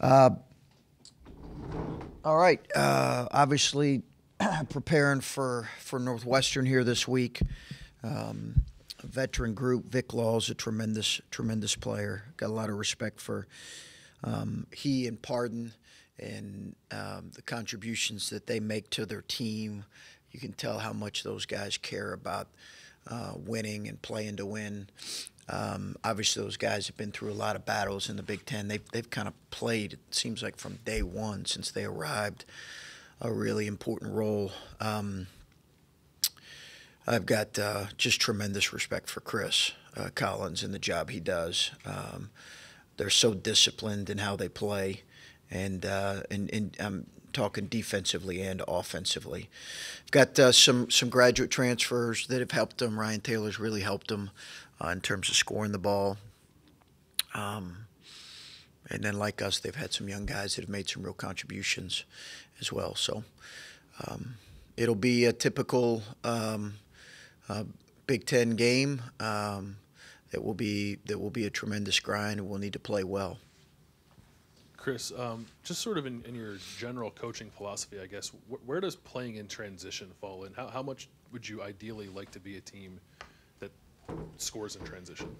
All right. Obviously, preparing for Northwestern here this week. A veteran group. Vic Law's a tremendous player. Got a lot of respect for he and Pardon and the contributions that they make to their team. You can tell how much those guys care about winning and playing to win. Obviously, those guys have been through a lot of battles in the Big Ten. They've kind of played, it seems like from day one since they arrived, a really important role. I've got just tremendous respect for Chris Collins and the job he does. They're so disciplined in how they play, and I'm talking defensively and offensively. I've got some graduate transfers that have helped them. Ryan Taylor's really helped them in terms of scoring the ball. And then, like us, they've had some young guys that have made some real contributions as well. So it'll be a typical Big Ten game. That will be a tremendous grind, and we'll need to play well. Chris, just sort of in your general coaching philosophy, I guess, where does playing in transition fall in? How much would you ideally like to be a team that scores in transition?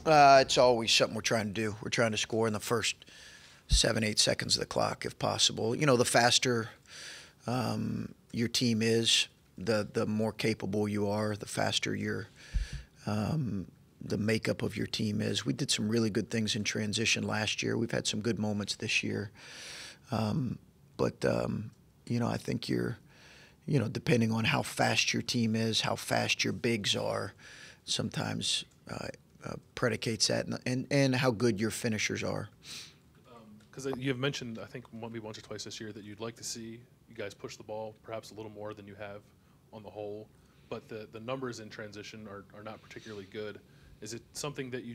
It's always something we're trying to do. We're trying to score in the first 7-8 seconds of the clock if possible. You know, the faster your team is, the more capable you are, the faster the makeup of your team is. We did some really good things in transition last year. We've had some good moments this year. But I think depending on how fast your team is, how fast your bigs are, sometimes predicates that, and how good your finishers are. Because you have mentioned, I think, maybe once or twice this year that you'd like to see you guys push the ball perhaps a little more than you have on the whole, but the numbers in transition are not particularly good. Is it something that you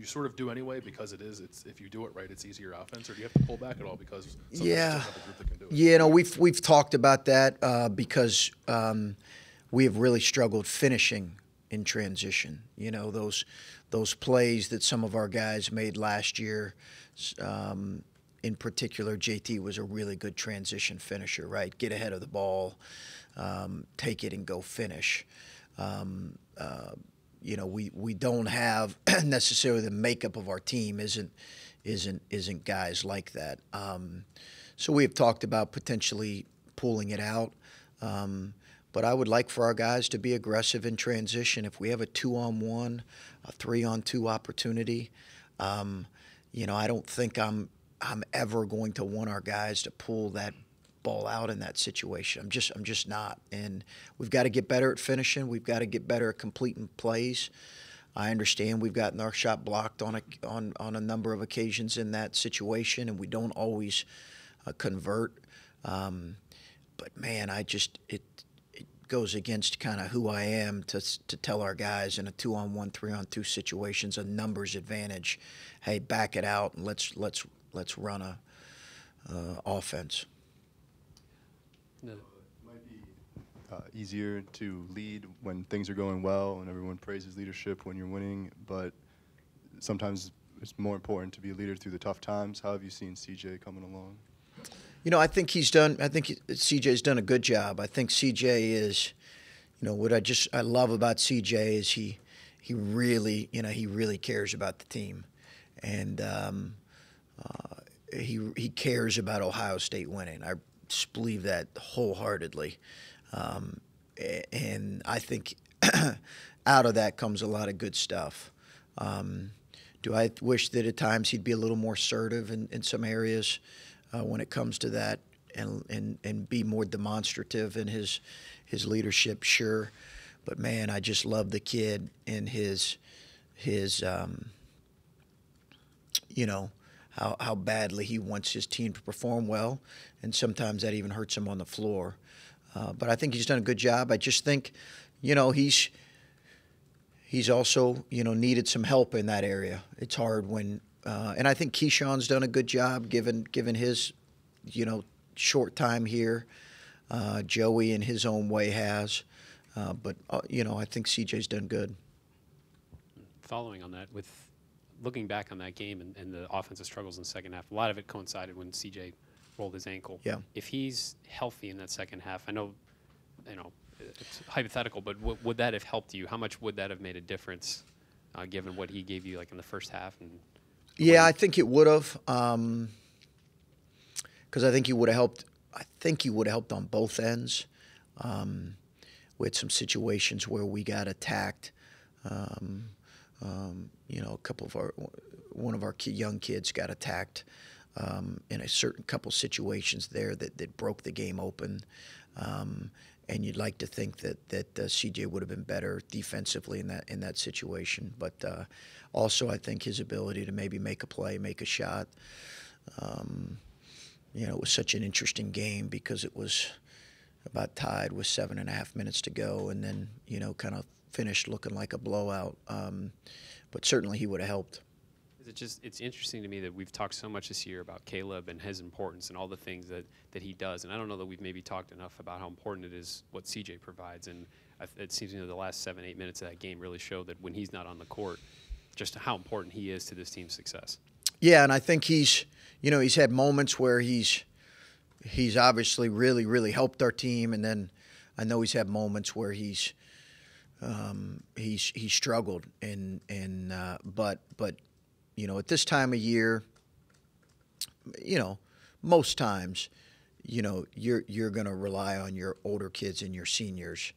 sort of do anyway because it's if you do it right, it's easier offense, or do you have to pull back at all because sometimes you just have a group that can do it? Yeah, we've talked about that because we have really struggled finishing in transition. You know, those plays that some of our guys made last year. In particular, JT was a really good transition finisher, right? Get ahead of the ball, take it and go finish. We don't have necessarily the makeup of our team isn't guys like that. So we have talked about potentially pulling it out. But I would like for our guys to be aggressive in transition. If we have a 2-on-1, a 3-on-2 opportunity, I don't think I'm ever going to want our guys to pull that ball out in that situation. I'm just not. And we've got to get better at finishing. We've got to get better at completing plays. I understand we've gotten our shot blocked on a number of occasions in that situation, and we don't always convert. But man, it goes against kind of who I am to tell our guys in a 2-on-1, 3-on-2 situations, a numbers advantage. Hey, back it out and let's run a offense. It might be easier to lead when things are going well and everyone praises leadership when you're winning, but sometimes it's more important to be a leader through the tough times. How have you seen CJ coming along? I think CJ's done a good job. I think CJ is, what I love about CJ is he really cares about the team, and he cares about Ohio State winning. I just believe that wholeheartedly, and I think out of that comes a lot of good stuff. Do I wish that at times he'd be a little more assertive in some areas when it comes to that, and be more demonstrative in his leadership? Sure, but man, I just love the kid and his how badly he wants his team to perform well, and sometimes that even hurts him on the floor. But I think he's done a good job. I just think, he's also, needed some help in that area. It's hard when, and I think Keyshawn's done a good job given his, short time here. Joey in his own way has, but I think CJ's done good. Following on that, with looking back on that game and the offensive struggles in the second half, a lot of it coincided when CJ rolled his ankle. Yeah. If he's healthy in that second half, I know, it's hypothetical, but would that have helped you? How much would that have made a difference, given what he gave you like in the first half? And yeah, I think it would have, because I think he would have helped. I think he would have helped on both ends. We had some situations where we got attacked. One of our young kids got attacked in a certain couple situations there that broke the game open. And you'd like to think that CJ would have been better defensively in that situation. But also, I think his ability to maybe make a play, make a shot. It was such an interesting game because it was about tied with 7.5 minutes to go, and then kind of finished looking like a blowout. But certainly he would have helped. It's interesting to me that we've talked so much this year about Caleb and his importance and all the things that he does, and I don't know that we've maybe talked enough about how important it is what CJ provides. And it seems the last 7-8 minutes of that game really show that when he's not on the court, just how important he is to this team's success. Yeah, and I think he's had moments where he's obviously really, really helped our team, and then I know he's had moments where he's struggled, but at this time of year, most times, you're going to rely on your older kids and your seniors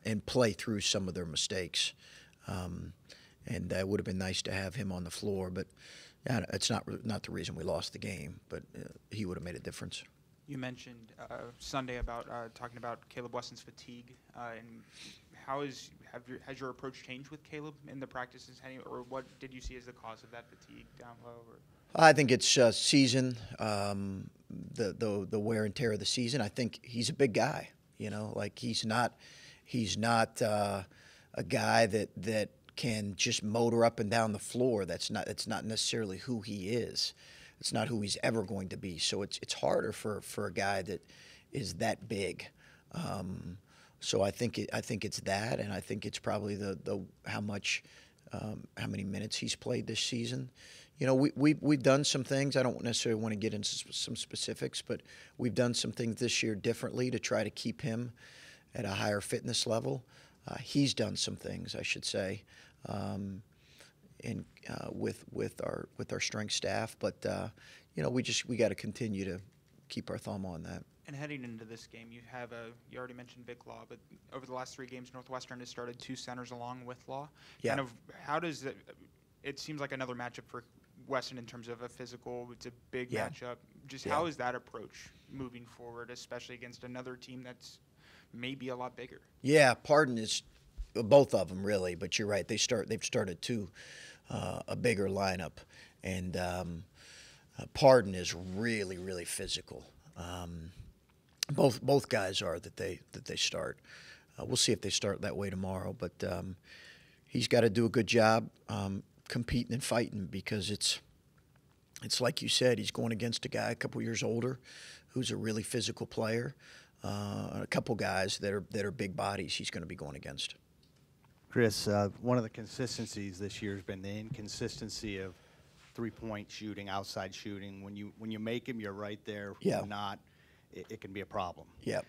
and play through some of their mistakes. And it would have been nice to have him on the floor, but it's not the reason we lost the game. But he would have made a difference. You mentioned Sunday about talking about Caleb Wesson's fatigue, and has your approach changed with Caleb in the practices, or what did you see as the cause of that fatigue down low? Or? I think it's season, the wear and tear of the season. I think he's a big guy. He's not a guy that can just motor up and down the floor. That's not necessarily who he is. It's not who he's ever going to be. So it's harder for a guy that is that big. So I think it's that, and I think it's probably the how many minutes he's played this season. We've done some things. I don't necessarily want to get into some specifics, but we've done some things this year differently to try to keep him at a higher fitness level. He's done some things, I should say, with our strength staff. But we got to continue to keep our thumb on that. And heading into this game, you already mentioned Vic Law, but over the last 3 games, Northwestern has started 2 centers along with Law. Yeah. Kind of how does it seems like another matchup for Weston in terms of a physical. It's a big matchup. Just how is that approach moving forward, especially against another team that's maybe a lot bigger? Yeah, Pardon is both of them really, but you're right. They've started a bigger lineup, and Pardon is really, really physical. Both guys are that they start. We'll see if they start that way tomorrow, but he's got to do a good job competing and fighting, because it's like you said, he's going against a guy a couple years older who's a really physical player. A couple guys that are big bodies he's going to be going against. Chris, one of the consistencies this year has been the inconsistency of three-point shooting, outside shooting. When you make them, you're right there. Yeah. When not, it can be a problem. Yeah. I'm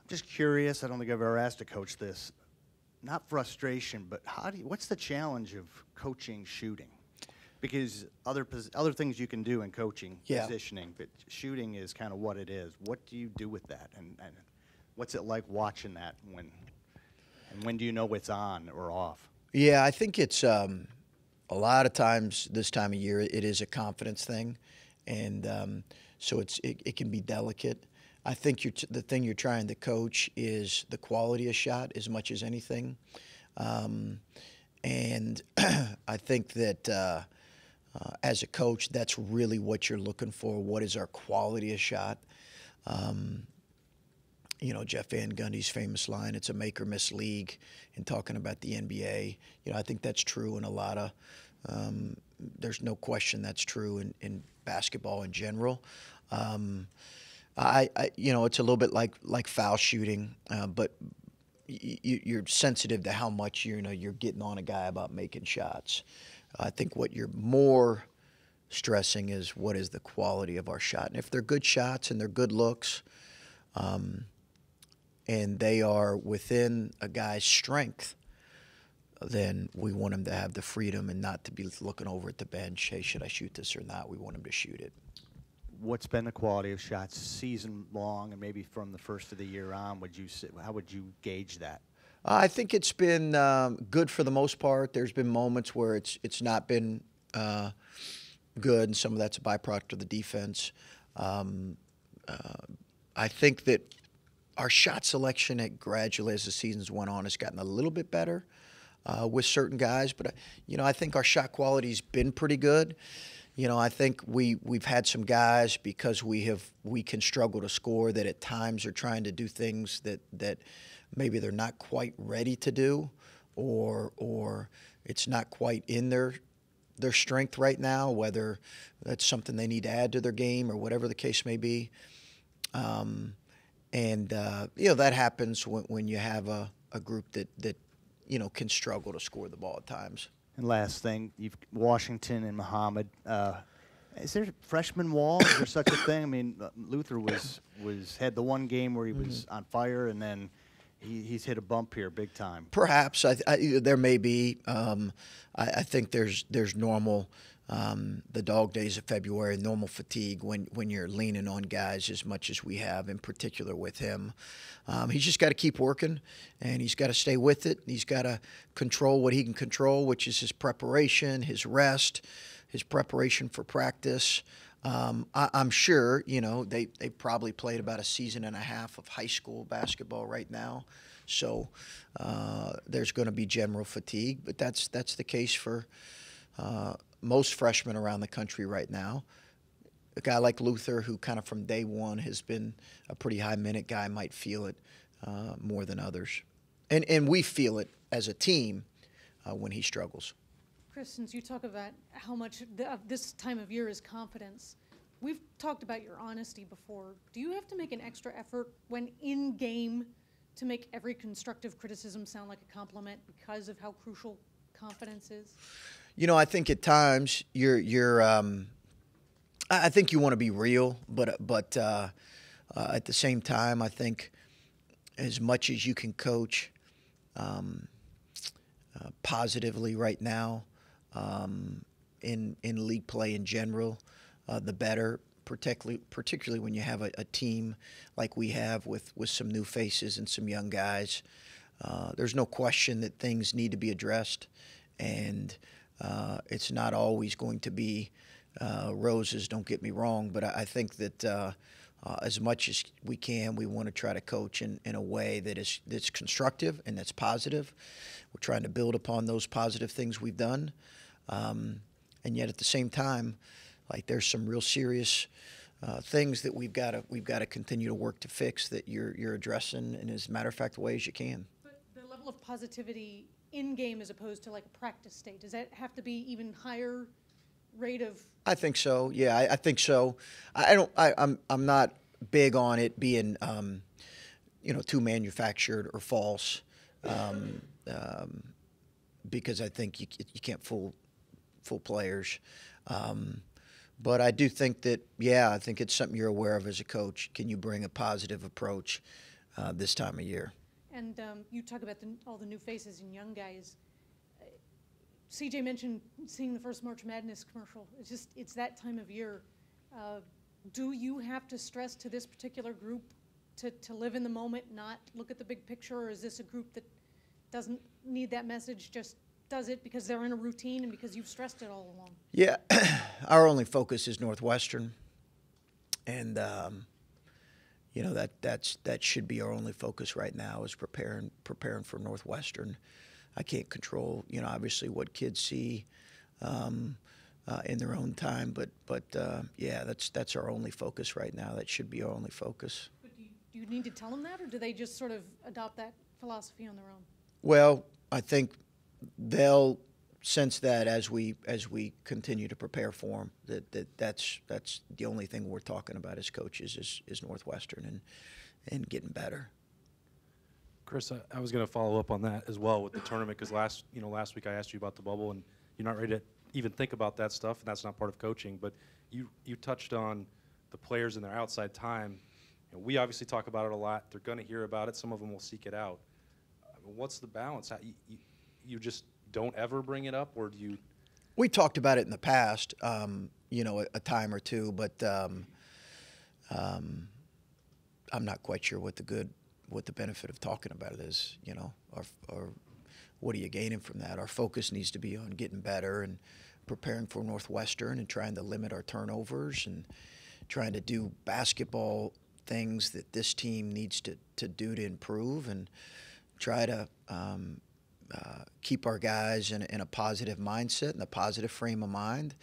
just curious. I don't think I've ever asked a coach this. Not frustration, but what's the challenge of coaching shooting? Because other things you can do in coaching, positioning, but shooting is kind of what it is. What do you do with that, and what's it like watching that when do you know it's on or off? Yeah, I think it's a lot of times this time of year it is a confidence thing, and so it can be delicate. I think the thing you're trying to coach is the quality of shot as much as anything, and I think that as a coach, that's really what you're looking for. What is our quality of shot? Jeff Van Gundy's famous line, "It's a make or miss league," in talking about the NBA. I think that's true in a lot of. There's no question that's true in basketball in general. It's a little bit like foul shooting, but you're sensitive to how much you're getting on a guy about making shots. I think what you're more stressing is what is the quality of our shot. And if they're good shots and they're good looks, and they are within a guy's strength, then we want him to have the freedom and not to be looking over at the bench, hey, should I shoot this or not? We want him to shoot it. What's been the quality of shots season long, and maybe from the first of the year on? How would you gauge that? I think it's been good for the most part. There's been moments where it's not been good, and some of that's a byproduct of the defense. I think that our shot selection gradually as the seasons went on has gotten a little bit better with certain guys, but I think our shot quality's been pretty good. I think we've had some guys, because we can struggle to score, that at times are trying to do things that maybe they're not quite ready to do, or it's not quite in their strength right now, whether that's something they need to add to their game or whatever the case may be. That happens when you have a group that can struggle to score the ball at times. And last thing, you've Washington and Muhammad. Is there a freshman wall? Is there such a thing? I mean, Luther had the one game where he was on fire, and then he's hit a bump here big time. Perhaps there may be. I think there's normal. The dog days of February, normal fatigue when you're leaning on guys as much as we have, in particular with him. He's just got to keep working, and he's got to stay with it. He's got to control what he can control, which is his preparation, his rest, his preparation for practice. I'm sure, they probably played about a season and a half of high school basketball right now. So there's going to be general fatigue, but that's the case for most freshmen around the country right now. A guy like Luther, who kind of from day one has been a pretty high-minute guy, might feel it more than others. And we feel it as a team when he struggles. Chris, since you talk about how much this time of year is confidence, we've talked about your honesty before. Do you have to make an extra effort when in game to make every constructive criticism sound like a compliment because of how crucial confidence is? I think at times I think you want to be real, but at the same time, I think as much as you can coach positively right now in league play in general, the better. Particularly when you have a team like we have with some new faces and some young guys. There's no question that things need to be addressed, and it's not always going to be roses, don't get me wrong, but I think that as much as we can, we want to try to coach in a way that's constructive and that's positive. We're trying to build upon those positive things we've done, and yet at the same time, there's some real serious things that we've got to continue to work to fix that you're addressing in as matter of fact ways you can. But the level of positivity in game as opposed to like a practice state, does that have to be even higher rate of? I think so. Yeah, I think so. I'm not big on it being too manufactured or false, because I think you can't fool players. But I do think that, I think it's something you're aware of as a coach. Can you bring a positive approach this time of year? And you talk about all the new faces and young guys. CJ mentioned seeing the first March Madness commercial. It's that time of year. Do you have to stress to this particular group to live in the moment, not look at the big picture, or is this a group that doesn't need that message, just does it because they're in a routine and because you've stressed it all along? Yeah, our only focus is Northwestern, and that should be our only focus right now, is preparing for Northwestern. I can't control obviously what kids see in their own time, but that's our only focus right now. That should be our only focus. But do you need to tell them that, or do they just sort of adopt that philosophy on their own? Well, I think they'll sense that as we continue to prepare for them, that's the only thing we're talking about as coaches is Northwestern and getting better. Chris, I was going to follow up on that as well with the tournament, because last week I asked you about the bubble, and you're not ready even think about that stuff, and that's not part of coaching. But you touched on the players and their outside time. You know, we obviously talk about it a lot. They're going to hear about it. Some of them will seek it out. I mean, what's the balance? You just don't ever bring it up, or do you? We talked about it in the past, you know, a time or two, but I'm not quite sure what the benefit of talking about it is, you know, or what are you gaining from that? Our focus needs to be on getting better and preparing for Northwestern and trying to limit our turnovers and trying to do basketball things that this team needs to do to improve and try to keep our guys in a positive mindset and a positive frame of mind.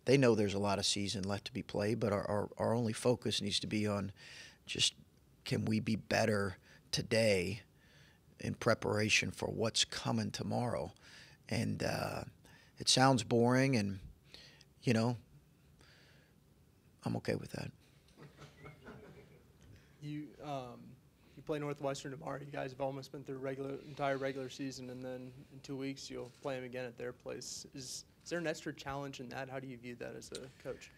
They know there's a lot of season left to be played, but our only focus needs to be on just can we be better today in preparation for what's coming tomorrow. And it sounds boring, and, you know, I'm okay with that. You play Northwestern tomorrow. You guys have almost been through entire regular season, and then in 2 weeks you'll play them again at their place. Is there an extra challenge in that? How do you view that as a coach?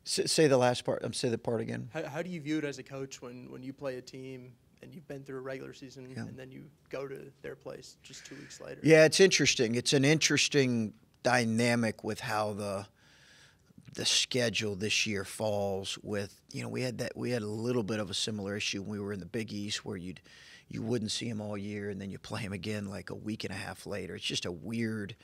Say the last part. Say the part again. How do you view it as a coach when you play a team and you've been through a regular season and then you go to their place just 2 weeks later? Yeah, it's interesting. It's an interesting dynamic with how the schedule this year falls with, you know, we had a little bit of a similar issue when we were in the Big East where you wouldn't see them all year and then you play them again like a week and a half later. It's just a weird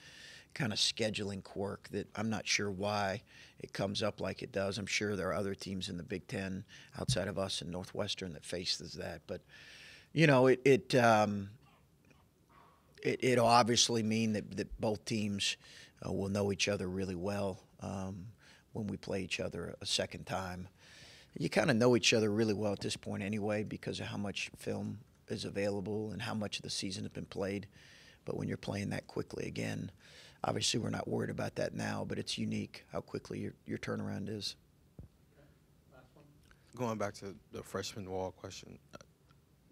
kind of scheduling quirk that I'm not sure why it comes up like it does. I'm sure there are other teams in the Big Ten outside of us and Northwestern that faces that. But, you know, it'll obviously mean that both teams will know each other really well when we play each other a second time. You kind of know each other really well at this point anyway because of how much film is available and how much of the season has been played. But when you're playing that quickly again, obviously we're not worried about that now, but it's unique how quickly your turnaround is. Going back to the freshman wall question,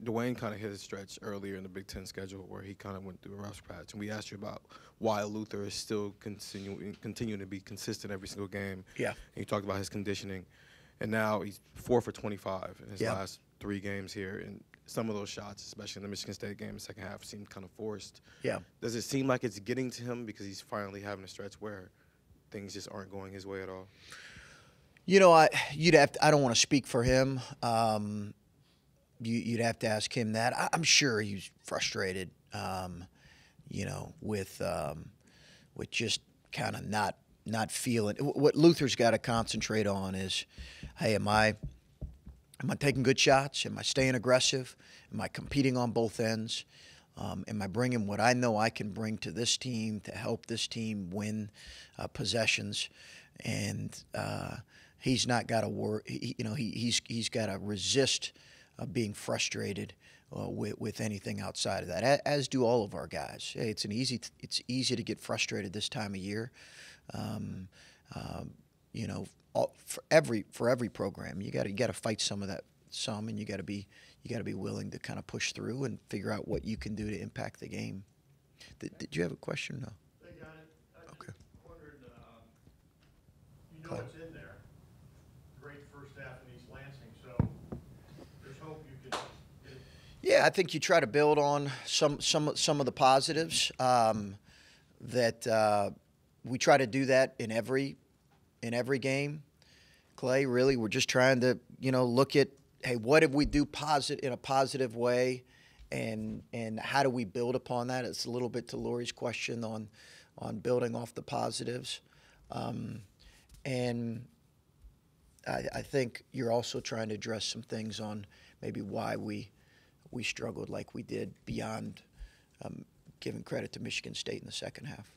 Dwayne kind of hit a stretch earlier in the Big Ten schedule where he kind of went through a rough patch, and we asked you about why Luther is still continuing to be consistent every single game. Yeah. And you talked about his conditioning, and now he's 4 for 25 in his last 3 games here, and some of those shots, especially in the Michigan State game in the second half, seemed kind of forced. Yeah. Does it seem like it's getting to him because he's finally having a stretch where things just aren't going his way at all? You know, I don't want to speak for him. You'd have to ask him that. I'm sure he's frustrated, you know, with just kind of not feeling. What Luther's got to concentrate on is, hey, am I taking good shots? Am I staying aggressive? Am I competing on both ends? Am I bringing what I know I can bring to this team to help this team win possessions? And he's not got to worry. You know, he's got to resist being frustrated with anything outside of that, as do all of our guys. Hey, it's easy to get frustrated this time of year. You know, for every program, you got to fight some of that, and you got to be willing to kind of push through and figure out what you can do to impact the game. Did you have a question? No. They got it. I Okay. just wondered, you know what's in there. Great first half in East Lansing, so there's hope you can get it. Yeah, I think you try to build on some of the positives. That we try to do that in every game. Clay, really, we're just trying to, you know, look at, hey, what did we do in a positive way, and how do we build upon that? It's a little bit to Lori's question on building off the positives, and I think you're also trying to address some things on maybe why we struggled like we did beyond giving credit to Michigan State in the second half.